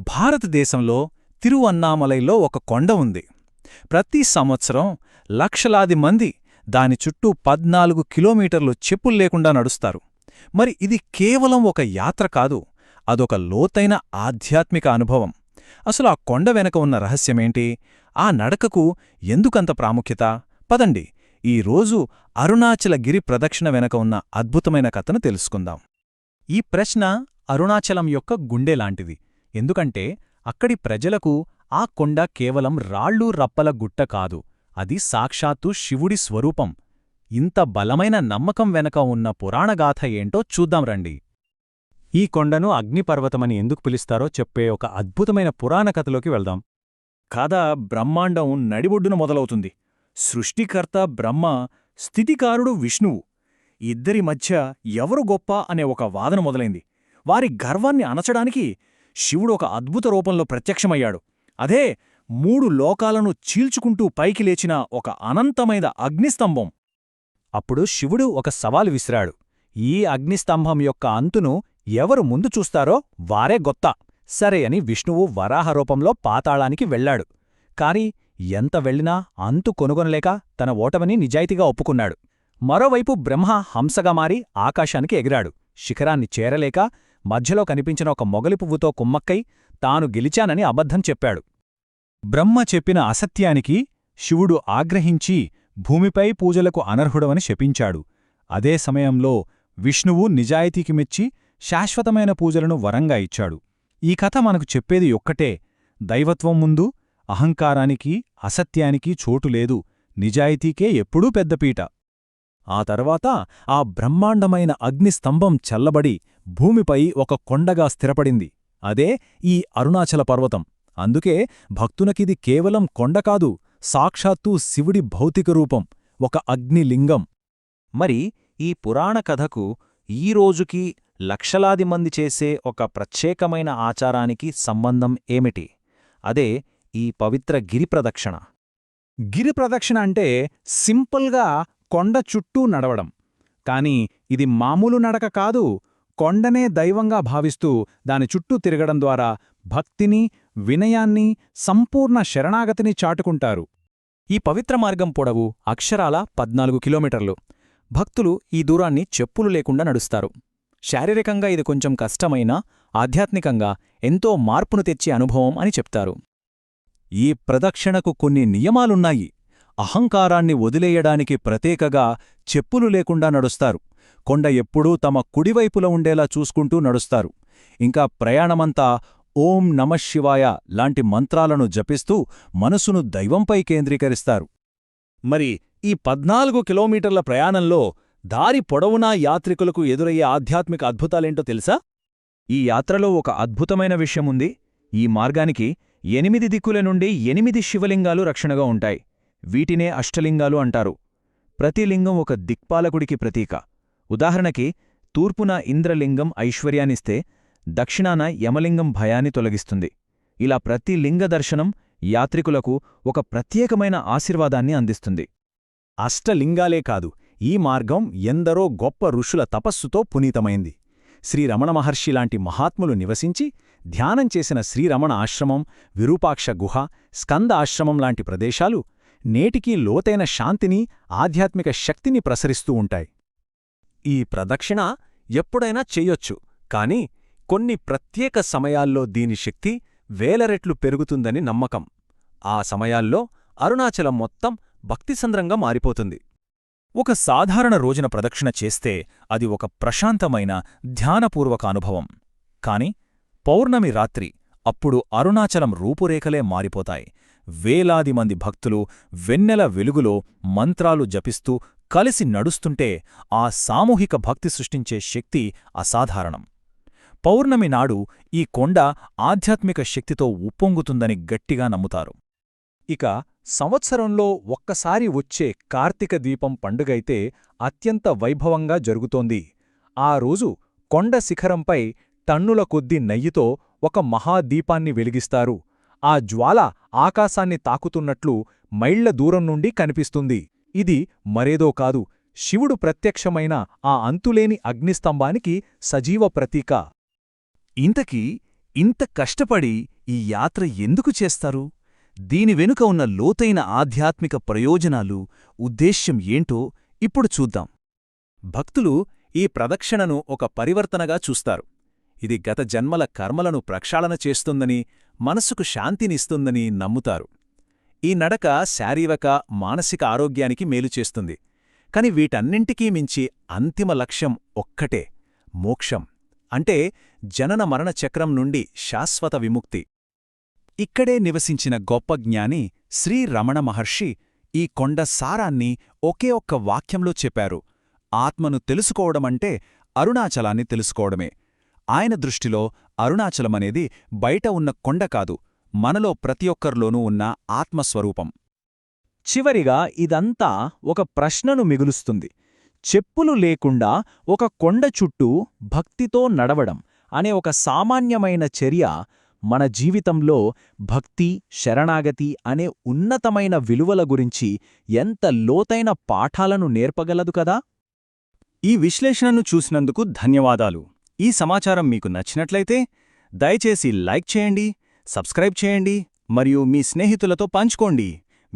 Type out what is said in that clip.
భారతదేశంలో తిరువన్నామలైలో ఒక కొండ ఉంది. ప్రతి సంవత్సరం లక్షలాది మంది దాని చుట్టూ 14 కిలోమీటర్లు చెప్పుల్లేకుండా నడుస్తారు. మరి ఇది కేవలం ఒక యాత్ర కాదు, అదొక లోతైన ఆధ్యాత్మిక అనుభవం. అసలు ఆ కొండ వెనక ఉన్న రహస్యమేంటి? ఆ నడకకు ఎందుకంత ప్రాముఖ్యత? పదండి, ఈరోజు అరుణాచల గిరి ప్రదక్షిణ వెనక ఉన్న అద్భుతమైన కథను తెలుసుకుందాం. ఈ ప్రశ్న అరుణాచలం యొక్క గుండెలాంటిది. ఎందుకంటే అక్కడి ప్రజలకు ఆ కొండ కేవలం రాళ్ళూ రప్పల గుట్ట కాదు, అది సాక్షాత్తు శివుడి స్వరూపం. ఇంత బలమైన నమ్మకం వెనక ఉన్న పురాణగాథ ఏంటో చూద్దాం రండి. ఈ కొండను అగ్నిపర్వతమని ఎందుకు పిలుస్తారో చెప్పే ఒక అద్భుతమైన పురాణ కథలోకి వెళ్దాం. కథ బ్రహ్మాండం నడిబొడ్డున మొదలవుతుంది. సృష్టికర్త బ్రహ్మ, స్థితికారుడు విష్ణువు. ఇద్దరి మధ్య ఎవరు గొప్ప అనే ఒక వాదన మొదలైంది. వారి గర్వాన్ని అణచడానికి శివుడు ఒక అద్భుత రూపంలో ప్రత్యక్షమయ్యాడు. అదే 3 లోకాలను చీల్చుకుంటూ పైకి లేచిన ఒక అనంతమైన అగ్నిస్తంభం. అప్పుడు శివుడు ఒక సవాలు విసిరాడు. ఈ అగ్నిస్తంభం యొక్క అంతును ఎవరు ముందు చూస్తారో వారే గొత్త. సరే అని విష్ణువు వరాహరూపంలో పాతాళానికి వెళ్లాడు. కాని ఎంత వెళ్లినా అంతు కొనుగొనలేక తన ఓటమిని నిజాయితీగా ఒప్పుకున్నాడు. మరోవైపు బ్రహ్మ హంసగా మారి ఆకాశానికి ఎగిరాడు. శిఖరాన్ని చేరలేక మధ్యలో కనిపించిన ఒక మొగలిపువ్వుతో కుమ్మక్కై తాను గెలిచానని అబద్ధం చెప్పాడు. బ్రహ్మ చెప్పిన అసత్యానికి శివుడు ఆగ్రహించి భూమిపై పూజలకు అనర్హుడవని శపించాడు. అదే సమయంలో విష్ణువు నిజాయితీకి మెచ్చి శాశ్వతమైన పూజలను వరంగా ఇచ్చాడు. ఈ కథ మనకు చెప్పేది ఒక్కటే: దైవత్వం ముందు అహంకారానికి, అసత్యానికి చోటులేదు, నిజాయితీకే ఎప్పుడూ పెద్దపీట. ఆ తర్వాత ఆ బ్రహ్మాండమైన అగ్నిస్తంభం చల్లబడి భూమిపై ఒక కొండగా స్థిరపడింది. అదే ఈ అరుణాచల పర్వతం. అందుకే భక్తునకిది కేవలం కొండకాదు, సాక్షాత్తూ శివుడి భౌతిక రూపం, ఒక అగ్నిలింగం. మరి ఈ పురాణ కథకు ఈ రోజుకి లక్షలాది మంది చేసే ఒక ప్రత్యేకమైన ఆచారానికి సంబంధం ఏమిటి? అదే ఈ పవిత్ర గిరిప్రదక్షిణ. గిరిప్రదక్షిణ అంటే సింపుల్గా కొండ చుట్టూ నడవడం. కాని ఇది మామూలు నడక కాదు. కొండనే దైవంగా భావిస్తూ దాని చుట్టూ తిరగడం ద్వారా భక్తిని, వినయాన్ని, సంపూర్ణ శరణాగతిని చాటుకుంటారు. ఈ పవిత్ర మార్గం పొడవు అక్షరాల 14 కిలోమీటర్లు. భక్తులు ఈ దూరాన్ని చెప్పులు లేకుండా నడుస్తారు. శారీరకంగా ఇది కొంచెం కష్టమైనా ఆధ్యాత్మికంగా ఎంతో మార్పును తెచ్చే అనుభవం అని చెప్తారు. ఈ ప్రదక్షిణకు కొన్ని నియమాలున్నాయి. అహంకారాన్ని వదిలేయడానికి ప్రత్యేకగా చెప్పులు లేకుండా నడుస్తారు. కొండ ఎప్పుడూ తమ కుడివైపుల ఉండేలా చూసుకుంటూ నడుస్తారు. ఇంకా ప్రయాణమంతా ఓం నమఃశివాయ లాంటి మంత్రాలను జపిస్తూ మనసును దైవంపై కేంద్రీకరిస్తారు. మరి ఈ 14 కిలోమీటర్ల ప్రయాణంలో దారి పొడవునా యాత్రికులకు ఎదురయ్యే ఆధ్యాత్మిక అద్భుతాలేంటో తెలుసా? ఈ యాత్రలో ఒక అద్భుతమైన విషయముంది. ఈ మార్గానికి 8 దిక్కుల నుండి 8 శివలింగాలు రక్షణగా ఉంటాయి. వీటినే అష్టలింగాలు అంటారు. ప్రతి లింగం ఒక దిక్పాలకుడికి ప్రతీక. ఉదాహరణకి తూర్పున ఇంద్రలింగం ఐశ్వర్యాన్నిస్తే, దక్షిణాన యమలింగం భయాన్ని తొలగిస్తుంది. ఇలా ప్రతి లింగ దర్శనం యాత్రికులకు ఒక ప్రత్యేకమైన ఆశీర్వాదాన్ని అందిస్తుంది. అష్టలింగాలే కాదు, ఈ మార్గం ఎందరో గొప్ప ఋషుల తపస్సుతో పునీతమైంది. శ్రీరమణ మహర్షి లాంటి మహాత్ములు నివసించి ధ్యానం చేసిన శ్రీరమణ ఆశ్రమం, విరూపాక్ష గుహ, స్కంద ఆశ్రమం లాంటి ప్రదేశాలు నేటికీ లోతైన శాంతిని, ఆధ్యాత్మిక శక్తిని ప్రసరిస్తూ ఉంటాయి. ఈ ప్రదక్షిణ ఎప్పుడైనా చెయ్యొచ్చు, కాని కొన్ని ప్రత్యేక సమయాల్లో దీని శక్తి వేల రెట్లు పెరుగుతుందని నమ్మకం. ఆ సమయాల్లో అరుణాచలం మొత్తం భక్తిసంద్రంగా మారిపోతుంది. ఒక సాధారణ రోజున ప్రదక్షిణ చేస్తే అది ఒక ప్రశాంతమైన, ధ్యానపూర్వక అనుభవం. కాని పౌర్ణమి రాత్రి, అప్పుడు అరుణాచలం రూపురేఖలే మారిపోతాయి. వేలాది మంది భక్తులు వెన్నెల వెలుగులో మంత్రాలు జపిస్తూ కలిసి నడుస్తుంటే ఆ సామూహిక భక్తి సృష్టించే శక్తి అసాధారణం. పౌర్ణమి నాడు ఈ కొండ ఆధ్యాత్మిక శక్తితో ఉప్పొంగుతుందని గట్టిగా నమ్ముతారు. ఇక సంవత్సరంలో ఒక్కసారి వచ్చే కార్తీక దీపం పండుగైతే అత్యంత వైభవంగా జరుగుతోంది. ఆ రోజు కొండ శిఖరంపై టన్నుల కొద్దీ నెయ్యితో ఒక మహాదీపాన్ని వెలిగిస్తారు. ఆ జ్వాల ఆకాశాన్ని తాకుతున్నట్లు మైళ్ల దూరం నుండి కనిపిస్తుంది. ఇది మరేదో కాదు, శివుడు ప్రత్యక్షమైన ఆ అంతులేని అగ్నిస్తంభానికి సజీవ ప్రతీక. ఇంతకీ ఇంత కష్టపడి ఈ యాత్ర ఎందుకు చేస్తారు? దీని వెనుక ఉన్న లోతైన ఆధ్యాత్మిక ప్రయోజనాలు, ఉద్దేశ్యం ఏంటో ఇప్పుడు చూద్దాం. భక్తులు ఈ ప్రదక్షిణను ఒక పరివర్తనగా చూస్తారు. ఇది గత జన్మల కర్మలను ప్రక్షాళన చేస్తుందని, మనసుకు శాంతినిస్తుందని నమ్ముతారు. ఈ నడక శారీరక, మానసిక ఆరోగ్యానికి మేలు చేస్తుంది. కాని వీటన్నింటికీ మించి అంతిమ లక్ష్యం ఒక్కటే — మోక్షం. అంటే జనన మరణ చక్రం నుండి శాశ్వత విముక్తి. ఇక్కడే నివసించిన గొప్ప జ్ఞాని శ్రీ రమణ మహర్షి ఈ కొండ సారాన్ని ఒకే ఒక్క వాక్యంలో చెప్పారు: ఆత్మను తెలుసుకోవడమంటే అరుణాచలాన్ని తెలుసుకోవడమే. ఆయన దృష్టిలో అరుణాచలమనేది బయట ఉన్న కొండ కాదు, మనలో ప్రతి ఒక్కరిలోనూ ఉన్న ఆత్మస్వరూపం. చివరిగా ఇదంతా ఒక ప్రశ్నను మిగులుస్తుంది. చెప్పులు లేకుండా ఒక కొండ చుట్టూ భక్తితో నడవడం అనే ఒక సామాన్యమైన చర్య మన జీవితంలో భక్తి, శరణాగతి అనే ఉన్నతమైన విలువల గురించి ఎంత లోతైన పాఠాలను నేర్పగలదు కదా. ఈ విశ్లేషణను చూసినందుకు ధన్యవాదాలు. ఈ సమాచారం మీకు నచ్చినట్లయితే దయచేసి లైక్ చేయండి, సబ్స్క్రైబ్ చేయండి మరియు మీ స్నేహితులతో పంచుకోండి.